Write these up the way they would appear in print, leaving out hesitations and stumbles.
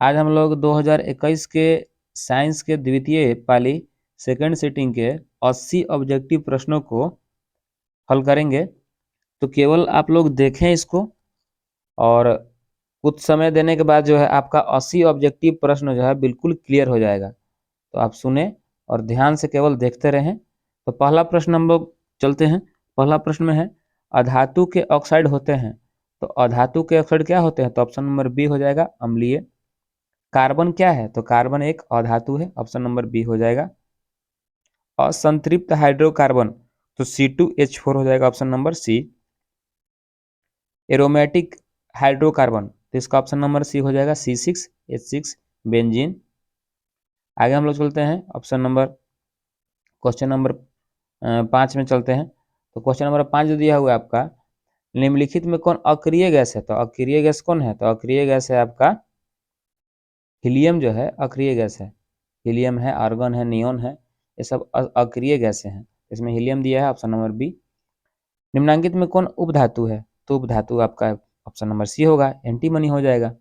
आज हम लोग 2021 के साइंस के द्वितीय पाली सेकंड सिटिंग के 80 ऑब्जेक्टिव प्रश्नों को हल करेंगे। तो केवल आप लोग देखें इसको, और कुछ समय देने के बाद जो है आपका 80 ऑब्जेक्टिव प्रश्न जो है बिल्कुल क्लियर हो जाएगा। तो आप सुने और ध्यान से केवल देखते रहें। तो पहला प्रश्न हम लोग चलते हैं। पहला प्रश्न में है, अधातु के ऑक्साइड होते हैं। तो अधातु के ऑक्साइड क्या होते हैं? तो ऑप्शन नंबर बी हो जाएगा, अम्लीय। कार्बन क्या है? तो कार्बन एक अधातु है, ऑप्शन नंबर बी हो जाएगा। असंतृप्त हाइड्रोकार्बन, तो C2H4 हो जाएगा, option number C. Aromatic hydrocarbon, तो इसका ऑप्शन नंबर सी हो जाएगा, C6H6 बेंजीन। आगे हम लोग चलते हैं ऑप्शन नंबर क्वेश्चन नंबर 5 में चलते हैं। तो क्वेश्चन नंबर 5 जो दिया हुआ है आपका, निम्नलिखित में कौन अक्रिय गैस है? तो अक्रिय गैस कौन है? तो अक्रिय गैस है आपका हीलियम, जो है अक्रिय गैस है। हीलियम है, आर्गन है, नियोन है, ये सब अक्रिय गैसें हैं। इसमें हीलियम दिया है, ऑप्शन नंबर बी। निम्नांकित में कौन उपधातु है? तो उपधातु आपका ऑप्शन नंबर सी होगा, एंटीमनी हो जाएगा।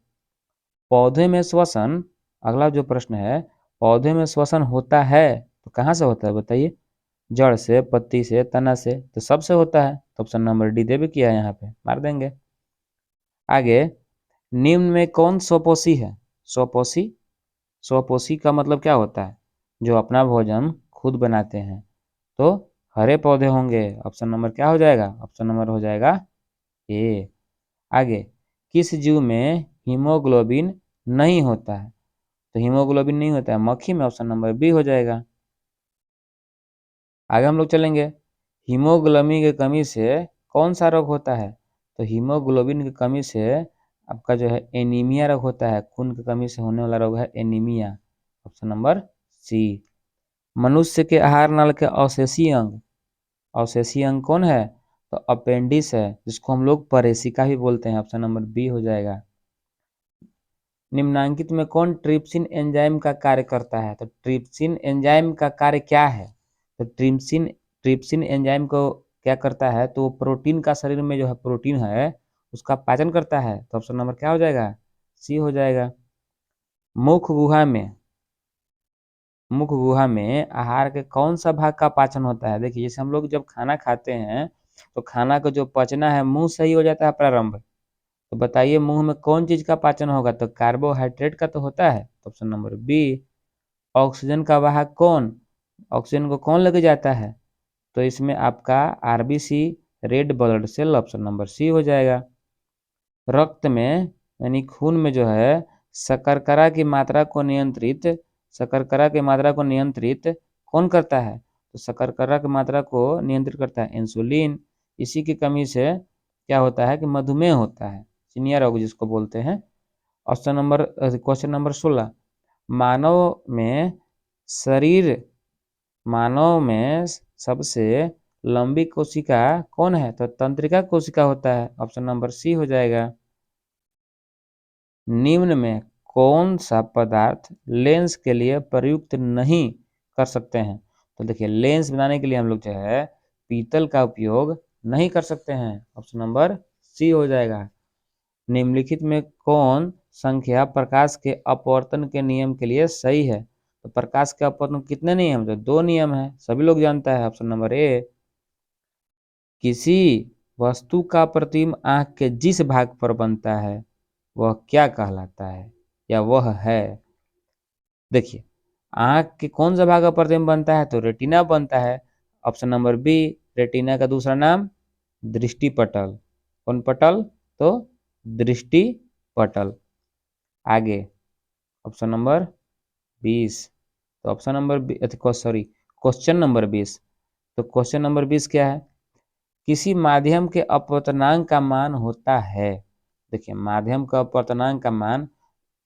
पौधे में श्वसन, अगला जो प्रश्न है, पौधे में श्वसन होता है तो कहाँ से होता है बताइए? जड़ से, पत्ती से, तना से, तो सबसे होता है। तो ऑप्शन नंबर डी दे भी किया है, यहाँ पे मार देंगे। आगे, निम्न में कौन स्वपोषी है? स्वपोषी, स्वपोषी का मतलब क्या होता है? जो अपना भोजन खुद बनाते हैं। तो हरे पौधे होंगे, ऑप्शन नंबर क्या हो जाएगा? ऑप्शन नंबर हो जाएगा ए। आगे, किस जीव में हीमोग्लोबिन नहीं होता है? तो हीमोग्लोबिन नहीं होता है मक्खी में, ऑप्शन नंबर बी हो जाएगा। आगे हम लोग चलेंगे, हीमोग्लोबिन की कमी से कौन सा रोग होता है? तो हीमोग्लोबिन की कमी से आपका जो है एनीमिया रोग होता है। खून की कमी से होने वाला रोग है एनीमिया, ऑप्शन नंबर सी। मनुष्य के आहार नाल के अवशेषीय अंग, अवशेषीय अंग कौन है? तो अपेंडिस है, जिसको हम लोग परेशिका भी बोलते हैं, ऑप्शन नंबर बी हो जाएगा। निम्नांकित में कौन ट्रिप्सिन एंजाइम का कार्य करता है? तो ट्रिप्सिन एंजाइम का कार्य क्या है? तो ट्रिप्सिन एंजाइम को क्या करता है? तो प्रोटीन का, शरीर में जो है प्रोटीन है उसका पाचन करता है। तो ऑप्शन नंबर क्या हो जाएगा? सी हो जाएगा। मुख गुहा में, मुख गुहा में आहार के कौन सा भाग का पाचन होता है? देखिए, जैसे हम लोग जब खाना खाते हैं तो खाना को जो पचना है मुंह से ही हो जाता है प्रारंभ। तो बताइए मुंह में कौन चीज का पाचन होगा? तो कार्बोहाइड्रेट का तो होता है, तो ऑप्शन नंबर बी। ऑक्सीजन का वाहक कौन? ऑक्सीजन को कौन लेके जाता है? तो इसमें आपका RBC, red blood cell, option number C हो जाएगा। रक्त में यानी खून में जो है शकरकरा की मात्रा को नियंत्रित, शकरकरा की मात्रा को नियंत्रित कौन करता है? तो शकरकरा की मात्रा को नियंत्रित करता है इंसुलिन। इसी की कमी से क्या होता है कि मधुमेह होता है, सीनियर रोग जिसको बोलते हैं। ऑप्शन नंबर क्वेश्चन नंबर 16, मानव में शरीर, मानव में सबसे लंबी कोशिका कौन है? तो तंत्रिका कोशिका होता है, ऑप्शन नंबर सी हो जाएगा। निम्न में कौन सा पदार्थ लेंस के लिए प्रयुक्त नहीं कर सकते हैं? तो देखिए, लेंस बनाने के लिए हम लोग जो है पीतल का उपयोग नहीं कर सकते हैं, ऑप्शन नंबर सी हो जाएगा। निम्नलिखित में कौन संख्या प्रकाश के अपवर्तन के नियम के लिए सही है? तो प्रकाश के अपवर्तन कितने नियम? तो 2 नियम है, सभी लोग जानता है, ऑप्शन नंबर ए। किसी वस्तु का प्रतिबिंब आंख के जिस भाग पर बनता है वह क्या कहलाता है, या वह है? देखिए, आंख के कौन सा भाग का प्रतिबिंब बनता है? तो रेटिना बनता है, ऑप्शन नंबर बी। रेटिना का दूसरा नाम दृष्टि पटल। कौन पटल? तो दृष्टि पटल। आगे, ऑप्शन नंबर 20। तो option number sorry, question number 20। तो क्वेश्चन नंबर 20 क्या है? किसी माध्यम के अपवर्तनांक का मान होता है। देखिए, माध्यम का अपवर्तनांक का मान,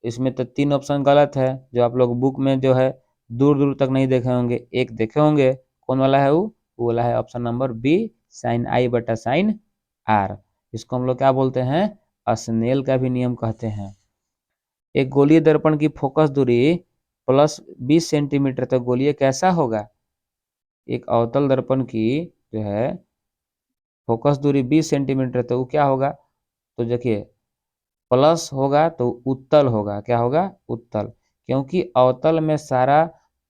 इसमें तो 3 ऑप्शन गलत है, जो आप लोग बुक में जो है दूर दूर तक नहीं देखे होंगे। एक देखे होंगे, कौन वाला है वो वाला है ऑप्शन नंबर बी, साइन आई बटा साइन आर। इसको हम लोग क्या बोलते हैं? स्नेल का भी नियम कहते हैं। एक गोलीय दर्पण की फोकस दूरी प्लस 20 सेंटीमीटर, तो गोलीय कैसा होगा? एक अवतल दर्पण की जो है फोकस दूरी 20 सेंटीमीटर, तो वो क्या होगा? तो देखिए, प्लस होगा तो उत्तल होगा, क्या होगा? उत्तल। क्योंकि अवतल में सारा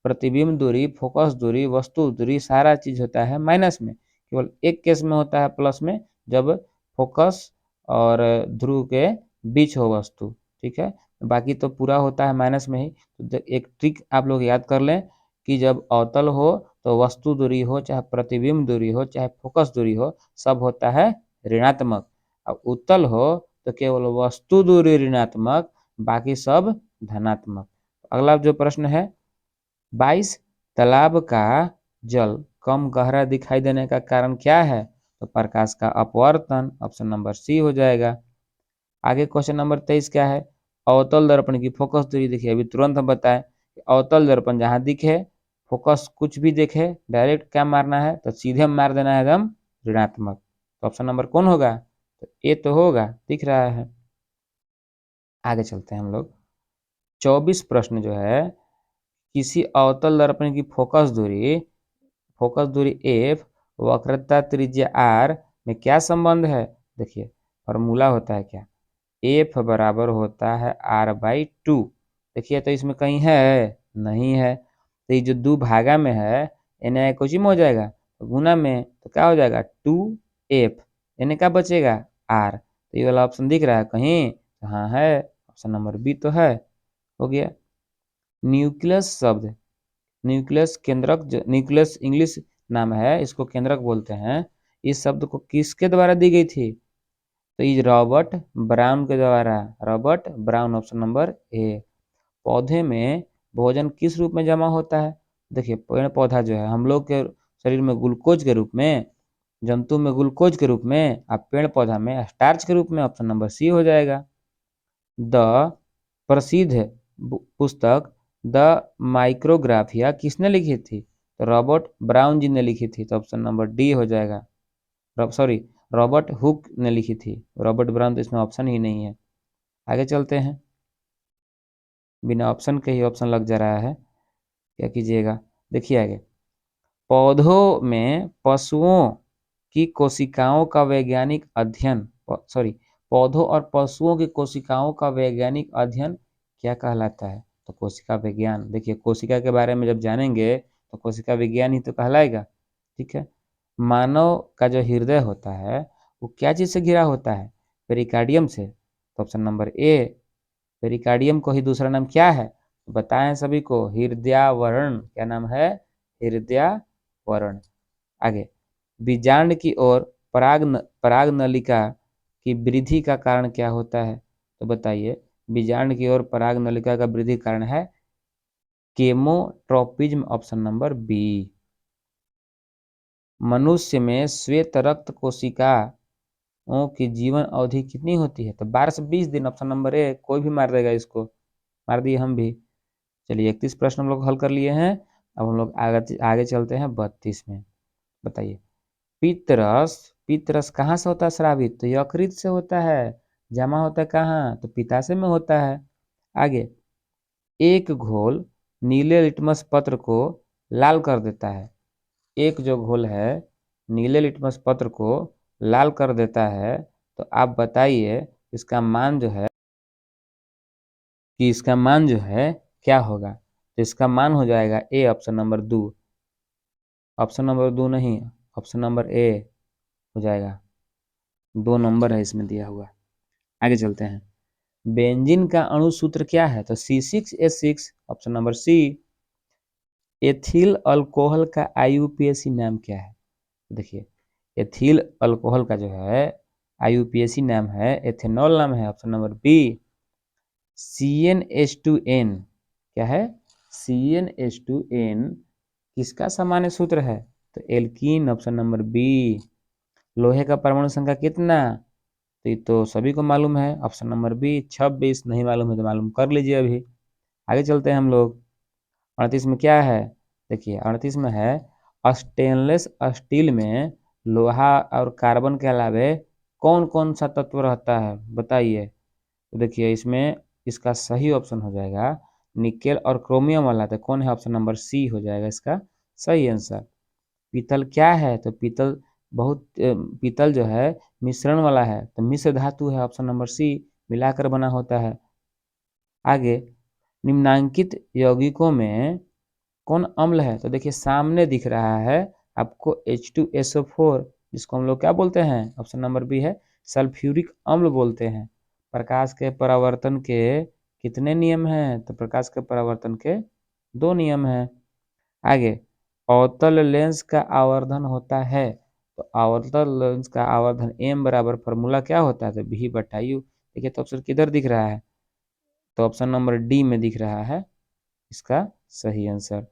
प्रतिबिंब दूरी, फोकस दूरी, वस्तु दूरी सारा चीज होता है माइनस में। केवल एक केस में होता है प्लस में, जब फोकस और ध्रुव के बीच हो वस्तु, ठीक है। बाकी तो पूरा होता है माइनस में ही। तो एक ट्रिक आप लोग याद कर लें कि जब अवतल हो तो वस्तु दूरी हो, चाहे प्रतिबिंब दूरी हो, चाहे फोकस दूरी हो, सब होता है ऋणात्मक। अब उत्तल हो तो केवल वस्तु दूरी ऋणात्मक, बाकी सब धनात्मक। अगला जो प्रश्न है 22, तालाब का जल कम गहरा दिखाई देने का कारण क्या है? तो प्रकाश का अपवर्तन, ऑप्शन नंबर सी हो जाएगा। आगे क्वेश्चन नंबर 23 क्या है? अवतल दर्पण की फोकस दूरी देखिए, अभी तुरंत हम बताएं। अवतल दर्पण जहां दिखे, फोकस कुछ भी देखे, डायरेक्ट क्या मारना है? तो सीधे मार देना है एकदम ऋणात्मक। तो ऑप्शन नंबर कौन होगा? तो ए तो होगा, दिख रहा है। आगे चलते हैं हम लोग। 24 प्रश्न जो है, किसी अवतल दर्पण की फोकस दूरी एफ, वक्रता त्रिज्या आर में क्या संबंध है? देखिए, फॉर्मूला होता है क्या? एफ बराबर होता है आर बाई टू। देखिए, तो इसमें कहीं है? नहीं है। तो ये जो दो भागा में है, इन्हें कुछ में हो जाएगा, तो गुना में, तो क्या हो जाएगा? 2f। इन्हें क्या बचेगा? आर। तो ये वाला ऑप्शन दिख रहा है कहीं? हाँ है, ऑप्शन नंबर बी तो है। हो गया। न्यूक्लियस शब्द, न्यूक्लियस केंद्रक, न्यूक्लियस इंग्लिश नाम है, इसको केंद्रक बोलते हैं। इस शब्द को किसके द्वारा दी गई थी? तो ये रॉबर्ट ब्राउन के द्वारा, Robert brown, option number A. पौधे में भोजन किस रूप में जमा होता है? देखिए, पेड़ पौधा जो है, हम लोग के शरीर में ग्लूकोज के रूप में, जंतु में ग्लूकोज के रूप में, और पेड़ पौधा में स्टार्च के रूप में, ऑप्शन नंबर सी हो जाएगा। द प्रसिद्ध पुस्तक द माइक्रोग्राफिया किसने लिखी थी? तो रॉबर्ट ब्राउन जी ने लिखी थी, तो ऑप्शन नंबर डी हो जाएगा। सॉरी, रॉबर्ट हुक ने लिखी थी, रॉबर्ट ब्राउन तो इसमें ऑप्शन ही नहीं है। आगे चलते हैं। बिना ऑप्शन के ही ऑप्शन लग जा रहा है, क्या कीजिएगा? देखिए आगे। पौधों में पशुओं की कोशिकाओं का वैज्ञानिक अध्ययन, सॉरी, पौधों और पशुओं की कोशिकाओं का वैज्ञानिक अध्ययन क्या कहलाता है? तो कोशिका विज्ञान। देखिए, कोशिका के बारे में जब जानेंगे तो कोशिका विज्ञान ही तो कहलाएगा, ठीक है। मानव का जो हृदय होता है, वो क्या चीज से घिरा होता है? पेरिकार्डियम से। तो ऑप्शन नंबर ए। पेरिकार्डियम को ही दूसरा नाम क्या है? तो बताएं सभी को, हृदयावरण। क्या नाम है? हृदयावरण। आगे, बीजांड की ओर पराग नलिका की वृद्धि का कारण क्या होता है? तो बताइए, बीजांड की ओर पराग नलिका का वृद्धि कारण है केमोट्रोपिज्म, ऑप्शन नंबर बी। मनुष्य में श्वेत रक्त कोशिकाओं की जीवन अवधि कितनी होती है? तो 12 से 20 दिन, ऑप्शन नंबर ए। कोई भी मार देगा इसको, मार दिए हम भी। चलिए, 31 प्रश्न हम लोग हल कर लिए हैं। अब हम लोग आगे आगे चलते हैं 32 में। बताइए, पित्तरस, पित्तरस कहाँ से होता है स्रावित? तो यकृत से होता है। जमा होता है कहाँ? तो पित्ताशय में होता है। आगे, एक घोल नीले लिटमस पत्र को लाल कर देता है। एक जो घोल है नीले लिटमस पत्र को लाल कर देता है, तो आप बताइए इसका मान जो है, कि इसका मान जो है क्या होगा? तो इसका मान हो जाएगा ए, ऑप्शन नंबर दो। ऑप्शन नंबर दो नहीं, ऑप्शन नंबर ए हो जाएगा। 2 नंबर है इसमें दिया हुआ। आगे चलते हैं। बेंजीन का अणु सूत्र क्या है? तो C6H6, option number C. Ethyl alcohol का IUPAC नाम क्या है? देखिए, एथिल अल्कोहल का जो है IUPAC नाम है, एथेनॉल नाम है, ऑप्शन नंबर बी। CnH2n क्या है? CnH2n किसका सामान्य सूत्र है? तो एल्कीन, ऑप्शन नंबर बी। लोहे का परमाणु संख्या कितना? तो ये तो सभी को मालूम है, ऑप्शन नंबर बी 26। नहीं मालूम है तो मालूम कर लीजिए अभी। आगे चलते हैं हम लोग। 38 में क्या है? देखिए, 38 में है स्टेनलेस स्टील में लोहा और कार्बन के अलावे कौन कौन सा तत्व रहता है? बताइए। तो देखिए, इसमें इसका सही ऑप्शन हो जाएगा निकेल और क्रोमियम वाला। तो कौन है? ऑप्शन नंबर सी हो जाएगा इसका सही आंसर। पीतल क्या है? तो पीतल पीतल जो है मिश्रण वाला है, तो मिश्र धातु है, ऑप्शन नंबर सी। मिलाकर बना होता है। आगे, निम्नांकित यौगिकों में कौन अम्ल है? तो देखिए सामने दिख रहा है आपको H2SO4, जिसको हम लोग क्या बोलते हैं? ऑप्शन नंबर बी है सल्फ्यूरिक अम्ल बोलते हैं। प्रकाश के परावर्तन के कितने नियम हैं? तो प्रकाश के परावर्तन के 2 नियम हैं। आगे, अवतल लेंस का आवर्धन होता है, तो अवतल लेंस का आवर्धन m बराबर फॉर्मूला क्या होता है? तो v/u। देखिए तो ऑप्शन किधर दिख रहा है? तो ऑप्शन नंबर डी में दिख रहा है इसका सही आंसर।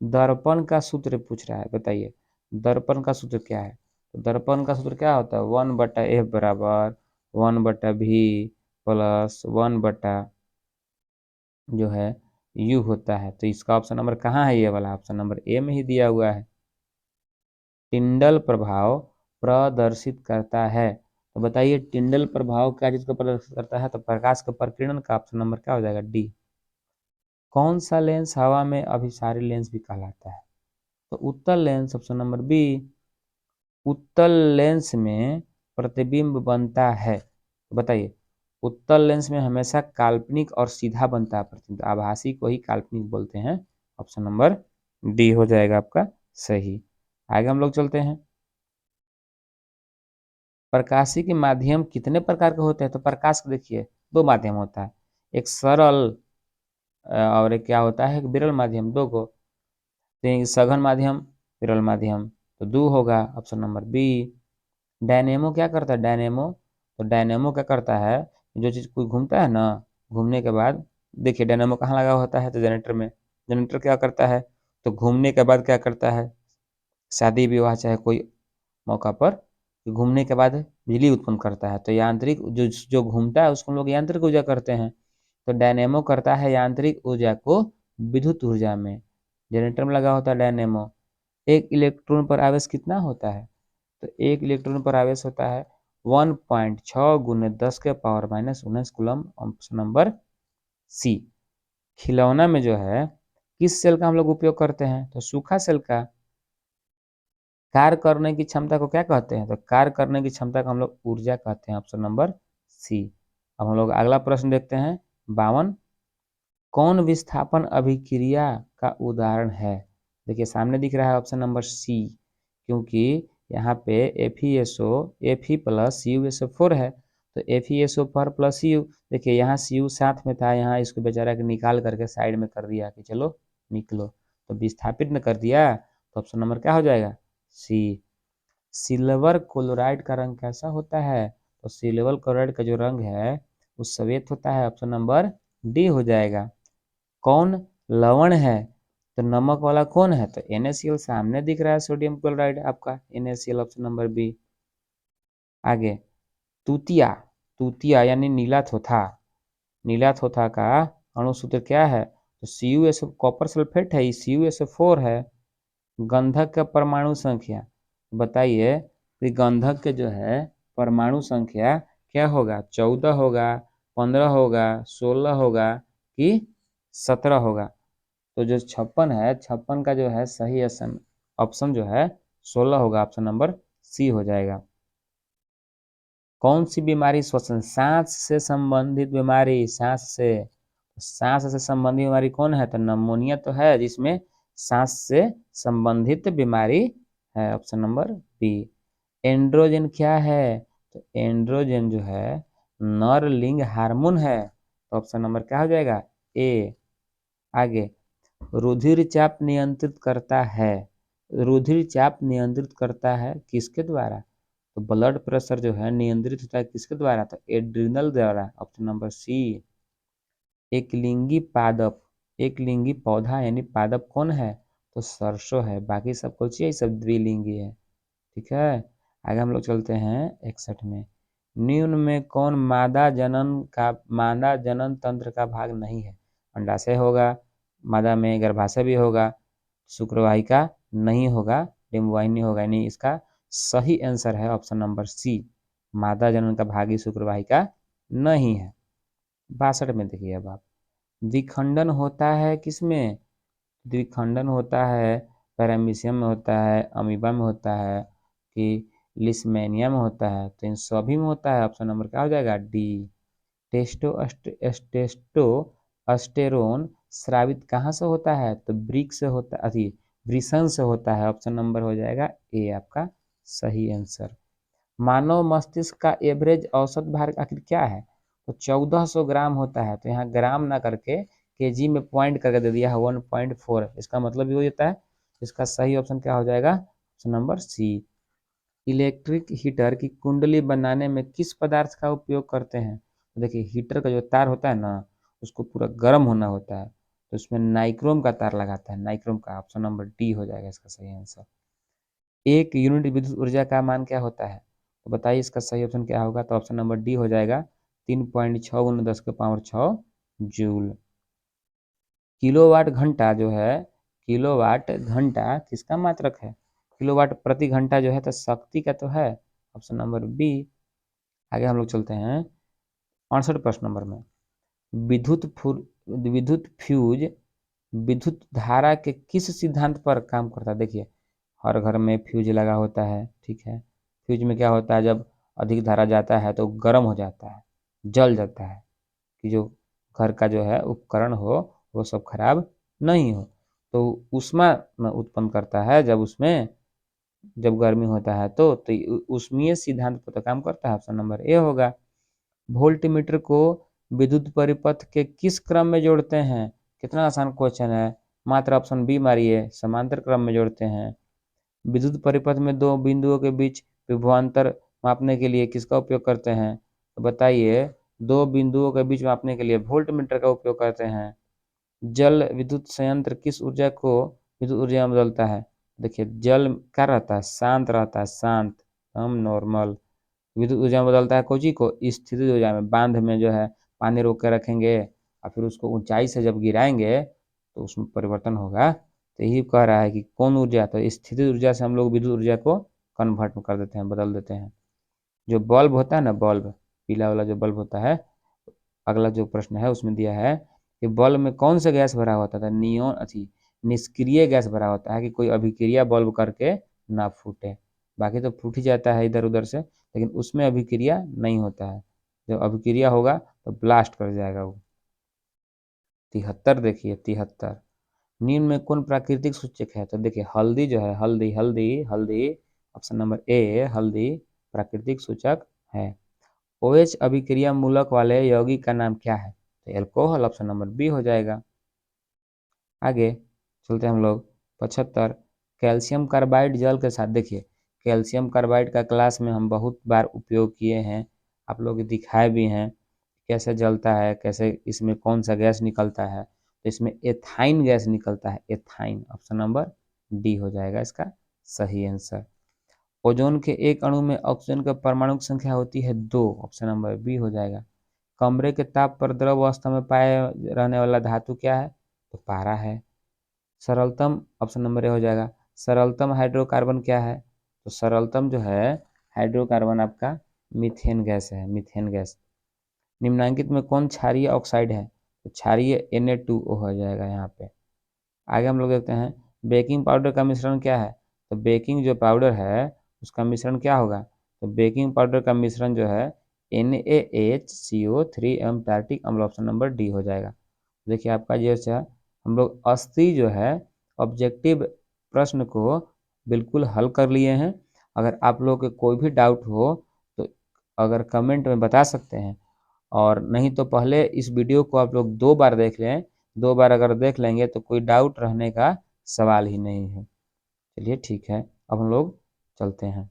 दर्पण का सूत्र पूछ रहा है, बताइए दर्पण का सूत्र क्या है? तो दर्पण का सूत्र क्या होता है? 1/f बराबर 1/v प्लस 1/ जो है u होता है। तो इसका ऑप्शन नंबर कहाँ है? ये वाला ऑप्शन नंबर ए में ही दिया हुआ है। टिंडल प्रभाव प्रदर्शित करता है, तो बताइए टिंडल प्रभाव क्या चीज को प्रदर्शित करता है? तो प्रकाश का प्रकीर्णन का ऑप्शन नंबर क्या हो जाएगा? डी। कौन सा लेंस हवा में अभिसारी लेंस भी कहलाता है? तो उत्तल लेंस, ऑप्शन नंबर बी। उत्तल लेंस में प्रतिबिंब बनता है, तो बताइए उत्तल लेंस में हमेशा काल्पनिक और सीधा बनता है प्रतिबिंब, आभासी को ही काल्पनिक बोलते हैं। ऑप्शन नंबर डी हो जाएगा आपका सही। आगे हम लोग चलते हैं। प्रकाशी के माध्यम कितने प्रकार के होते हैं? तो प्रकाश को देखिए 2 माध्यम होता है, एक सरल और एक क्या होता है? एक विरल माध्यम, 2 को। तो सघन माध्यम, विरल माध्यम, तो 2 होगा ऑप्शन नंबर बी। डायनेमो क्या करता है? डायनेमो, तो डायनेमो क्या करता है? जो चीज़ कोई घूमता है ना, घूमने के बाद देखिए डायनेमो कहाँ लगा होता है? तो जनरेटर में। जनरेटर क्या करता है? तो घूमने के बाद क्या करता है? शादी विवाह चाहे कोई मौका पर घूमने के बाद बिजली उत्पन्न करता है। तो यांत्रिक जो जो घूमता है उसको हम लोग यांत्रिक ऊर्जा करते हैं। तो डायनेमो करता है यांत्रिक ऊर्जा को विद्युत ऊर्जा में। जनरेटर में लगा होता है डायनेमो। एक इलेक्ट्रॉन पर आवेश कितना होता है? तो एक इलेक्ट्रॉन पर आवेश होता है 1.6 गुने 10⁻⁻19 कूलम। ऑप्शन नंबर सी। खिलौना में जो है किस सेल का हम लोग उपयोग करते हैं? तो सूखा सेल का। कार्य करने की क्षमता को क्या कहते हैं? तो कार्य करने की क्षमता को हम लोग ऊर्जा कहते हैं। Option number C. अब हम लोग अगला प्रश्न देखते हैं 52। कौन विस्थापन अभिक्रिया का उदाहरण है? देखिए सामने दिख रहा है ऑप्शन नंबर सी, क्योंकि यहाँ पे Fe प्लस CuSO4 है, तो FeSO4 प्लस Cu। देखिए यहाँ Cu साथ में था, यहाँ इसको बेचारा के निकाल करके साइड में कर दिया कि चलो निकलो, तो विस्थापित न कर दिया। तो ऑप्शन नंबर क्या हो जाएगा? सी। सिल्वर क्लोराइड का रंग कैसा होता है? तो सिल्वर क्लोराइड का जो रंग है वो श्वेत होता है। ऑप्शन नंबर डी हो जाएगा। कौन लवण है? तो नमक वाला कौन है? तो NaCl सामने दिख रहा है, सोडियम क्लोराइड आपका NaCl ऑप्शन नंबर बी। आगे, तूतिया, तूतिया यानी नीला थोथा, नीला थोथा का अणुसूत्र क्या है? तो CuSO कॉपर सल्फेट है, CuSO4 है। गंधक का परमाणु संख्या बताइए कि गंधक के जो है परमाणु संख्या क्या होगा? 14 होगा, 15 होगा, 16 होगा कि 17 होगा? तो जो 56 है, 56 का जो है सही ऑप्शन जो है 16 होगा। ऑप्शन नंबर सी हो जाएगा। कौन सी बीमारी श्वसन, सांस से संबंधित बीमारी, सांस से संबंधित बीमारी कौन है? तो नमोनिया तो है, जिसमें सांस से संबंधित बीमारी है। Option number B. एंड्रोजन क्या है? तो एंड्रोजन जो है नर लिंग हार्मोन है। तो ऑप्शन नंबर क्या हो जाएगा? ए। आगे, रुधिर चाप नियंत्रित करता है, रुधिर चाप नियंत्रित करता है किसके द्वारा? तो ब्लड प्रेशर जो है नियंत्रित होता है किसके द्वारा? तो एड्रिनल द्वारा। Option number C. एक लिंगी पादप, एक लिंगी पौधा यानी पादप कौन है? तो सरसों है, बाकी सब कुछ ये सब द्विलिंगी है। ठीक है। आगे हम लोग चलते हैं 61 में। निम्न में कौन मादा जनन तंत्र का भाग नहीं है? अंडाशय होगा, मादा में गर्भाशय भी होगा, शुक्रवाहिका नहीं होगा, डिम्बवाहिनी होगा, यानी इसका सही आंसर है ऑप्शन नंबर सी। मादा जनन का भाग ही शुक्रवाहिका नहीं है। 62 में देखिए अब आप, द्विखंडन होता है किसमें? द्विखंडन होता है पैरामीशियम में होता है, अमीबा में होता है कि लिस्मेनिया में होता है? तो इन सभी में होता है। ऑप्शन नंबर क्या हो जाएगा? डी। टेस्टोस्टेरोन स्रावित कहाँ से होता है? तो ब्रिक से होता है, अथी वृषण से होता है। ऑप्शन नंबर हो जाएगा ए आपका सही आंसर। मानव मस्तिष्क का एवरेज औसत भार आखिर क्या है? तो 1400 ग्राम होता है। तो यहाँ ग्राम ना करके केजी में पॉइंट करके दे दिया है 1.4। इसका मतलब ये हो जाता है, इसका सही ऑप्शन क्या हो जाएगा? Option number C. Electric heater की कुंडली बनाने में किस पदार्थ का उपयोग करते हैं? तो देखिए हीटर का जो तार होता है ना, उसको पूरा गर्म होना होता है, तो उसमें नाइक्रोम का तार लगाता है, नाइक्रोम का। ऑप्शन नंबर डी हो जाएगा इसका सही आंसर। एक यूनिट विद्युत ऊर्जा का मान क्या होता है? तो बताइए इसका सही ऑप्शन क्या होगा? तो ऑप्शन नंबर डी हो जाएगा 3.6 × 10⁻6 जूल। किलोवाट घंटा जो है, किलोवाट घंटा किसका मात्रक है? किलोवाट प्रति घंटा जो है तो शक्ति का तो है। Option number B. आगे हम लोग चलते हैं 68 प्रश्न नंबर में। विद्युत फ्यूज विद्युत धारा के किस सिद्धांत पर काम करता है? देखिए हर घर में फ्यूज लगा होता है, ठीक है। फ्यूज में क्या होता है, जब अधिक धारा जाता है तो गर्म हो जाता है, जल जाता है, कि जो घर का जो है उपकरण हो वो सब खराब नहीं हो। तो ऊष्मा उत्पन्न करता है जब उसमें, जब गर्मी होता है तो ऊष्मीय सिद्धांत पर तो काम करता है। ऑप्शन नंबर ए होगा। वोल्टमीटर को विद्युत परिपथ के किस क्रम में जोड़ते हैं? कितना आसान क्वेश्चन है, मात्र ऑप्शन बी मारिए, समांतर क्रम में जोड़ते हैं। विद्युत परिपथ में दो बिंदुओं के बीच विभवांतर मापने के लिए किसका उपयोग करते हैं? तो बताइए, दो बिंदुओं के बीच मापने के लिए वोल्टमीटर का उपयोग करते हैं। जल विद्युत संयंत्र किस ऊर्जा को विद्युत ऊर्जा में बदलता है? देखिए जल क्या रहता है, शांत रहता है, शांत, हम नॉर्मल। विद्युत ऊर्जा में बदलता है कोची को, स्थितिज ऊर्जा में। बांध में जो है पानी रोक कर रखेंगे और फिर उसको ऊंचाई से जब गिराएंगे तो उसमें परिवर्तन होगा। तो यही कह रहा है कि कौन ऊर्जा, तो स्थितिज ऊर्जा से हम लोग विद्युत ऊर्जा को कन्वर्ट कर देते हैं, बदल देते हैं। जो बल्ब होता है ना, बल्ब, पीला वाला जो बल्ब होता है, अगला जो प्रश्न है उसमें दिया है कि बल्ब में कौन सा गैस भरा होता था? नियोन अथी निष्क्रिय गैस भरा होता है, कि कोई अभिक्रिया बल्ब करके ना फूटे। बाकी तो फूट ही जाता है इधर उधर से, लेकिन उसमें अभिक्रिया नहीं होता है। जब अभिक्रिया होगा तो ब्लास्ट कर जाएगा वो। 73 देखिए 73। निम्न में कौन प्राकृतिक सूचक है? तो देखिए हल्दी जो है, हल्दी हल्दी हल्दी, ऑप्शन नंबर ए हल्दी प्राकृतिक सूचक है। OH अभिक्रिया मूलक वाले यौगिक का नाम क्या है? तो एल्कोहल। ऑप्शन नंबर बी हो जाएगा। आगे चलते हैं हम लोग 75। कैल्शियम कार्बाइड जल के साथ, देखिए कैल्शियम कार्बाइड का क्लास में हम बहुत बार उपयोग किए हैं, आप लोग दिखाए भी हैं कैसे जलता है, कैसे इसमें कौन सा गैस निकलता है। तो इसमें एथाइन गैस निकलता है, एथाइन। ऑप्शन नंबर डी हो जाएगा इसका सही आंसर। ओजोन के एक अणु में ऑक्सीजन का परमाणु संख्या होती है 2। ऑप्शन नंबर बी हो जाएगा। कमरे के ताप पर द्रव अवस्था में पाए रहने वाला धातु क्या है? तो पारा है। सरलतम, ऑप्शन नंबर ए हो जाएगा। सरलतम हाइड्रोकार्बन क्या है? तो सरलतम जो है हाइड्रोकार्बन आपका मीथेन गैस है, मीथेन गैस। निम्नांकित में कौन क्षारीय ऑक्साइड है? तो क्षारीय Na2O हो जाएगा यहाँ पे। आगे हम लोग देखते हैं बेकिंग पाउडर का मिश्रण क्या है? तो बेकिंग जो पाउडर है उसका मिश्रण क्या होगा? तो बेकिंग पाउडर का मिश्रण जो है NaHCO3 टार्टिक अम्ल। ऑप्शन नंबर डी हो जाएगा। देखिए आपका जैसे हम लोग 80 जो है ऑब्जेक्टिव प्रश्न को बिल्कुल हल कर लिए हैं। अगर आप लोग के कोई भी डाउट हो तो अगर कमेंट में बता सकते हैं, और नहीं तो पहले इस वीडियो को आप लोग 2 बार देख लें। 2 बार अगर देख लेंगे तो कोई डाउट रहने का सवाल ही नहीं है। चलिए ठीक है, अब हम लोग चलते हैं।